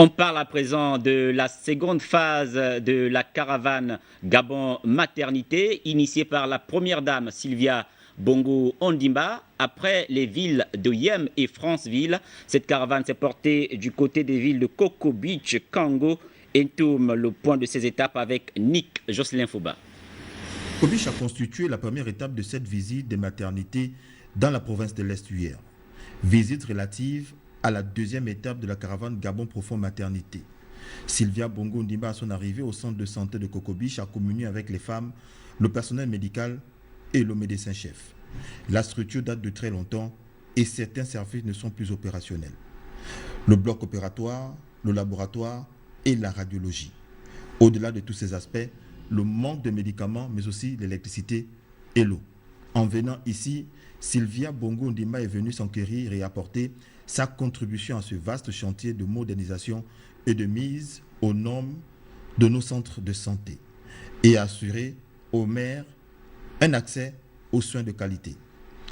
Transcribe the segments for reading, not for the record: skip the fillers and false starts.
On parle à présent de la seconde phase de la caravane Gabon Maternité, initiée par la première dame Sylvia Bongo Ondimba. Après les villes de Yem et Franceville, cette caravane s'est portée du côté des villes de Coco Beach, Kango et Ntoum, le point de ces étapes avec Nick Jocelyn Fouba. Coco Beach a constitué la première étape de cette visite des maternités dans la province de l'Est hier. Visite relative à la deuxième étape de la caravane Gabon Profond Maternité. Sylvia Bongo Ondimba, à son arrivée au centre de santé de Coco Beach, a communié avec les femmes, le personnel médical et le médecin-chef. La structure date de très longtemps et certains services ne sont plus opérationnels. Le bloc opératoire, le laboratoire et la radiologie. Au-delà de tous ces aspects, le manque de médicaments, mais aussi l'électricité et l'eau. En venant ici, Sylvia Bongo Ondimba est venue s'enquérir et apporter sa contribution à ce vaste chantier de modernisation et de mise aux normes de nos centres de santé et assurer aux mères un accès aux soins de qualité.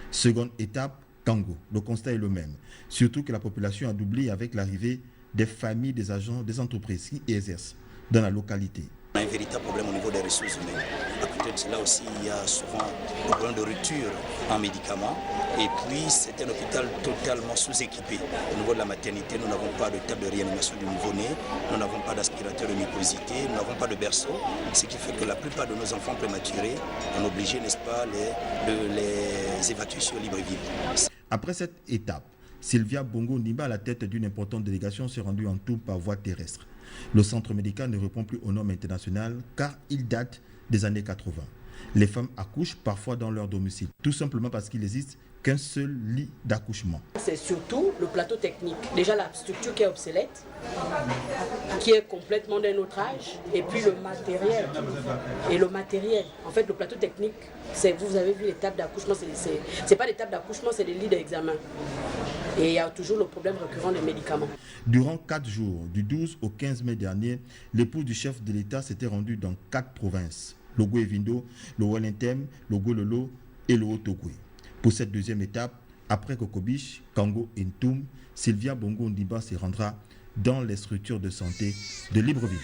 Seconde étape, Kango. Le constat est le même, surtout que la population a doublé avec l'arrivée des familles des agents des entreprises qui exercent dans la localité. On a un véritable problème au niveau des ressources humaines. À côté de cela aussi, il y a souvent un problème de rupture en médicaments. Et puis, c'est un hôpital totalement sous-équipé. Au niveau de la maternité, nous n'avons pas de table de réanimation du nouveau-né, nous n'avons pas d'aspirateur de mucosité, nous n'avons pas de berceau. Ce qui fait que la plupart de nos enfants prématurés, on est obligé, n'est-ce pas, de les évacuer sur Libreville. Après cette étape, Sylvia Bongo Ondimba, à la tête d'une importante délégation, s'est rendue en tout par voie terrestre. Le centre médical ne répond plus aux normes internationales car il date des années 80. Les femmes accouchent parfois dans leur domicile, tout simplement parce qu'il n'existe qu'un seul lit d'accouchement. C'est surtout le plateau technique. Déjà la structure qui est obsolète, qui est complètement d'un autre âge, et puis le matériel. Et le matériel, en fait le plateau technique, vous avez vu les tables d'accouchement, c'est pas des tables d'accouchement, c'est des lits d'examen. Et il y a toujours le problème récurrent des médicaments. Durant 4 jours, du 12 au 15 mai dernier, l'épouse du chef de l'État s'était rendue dans 4 provinces. Le Goué-Vindo, le Walentem, le Gololo et le Haut-Ogoué. Pour cette deuxième étape, après Coco Beach, Kango et Ntoum, Sylvia Bongo Ondimba se rendra dans les structures de santé de Libreville.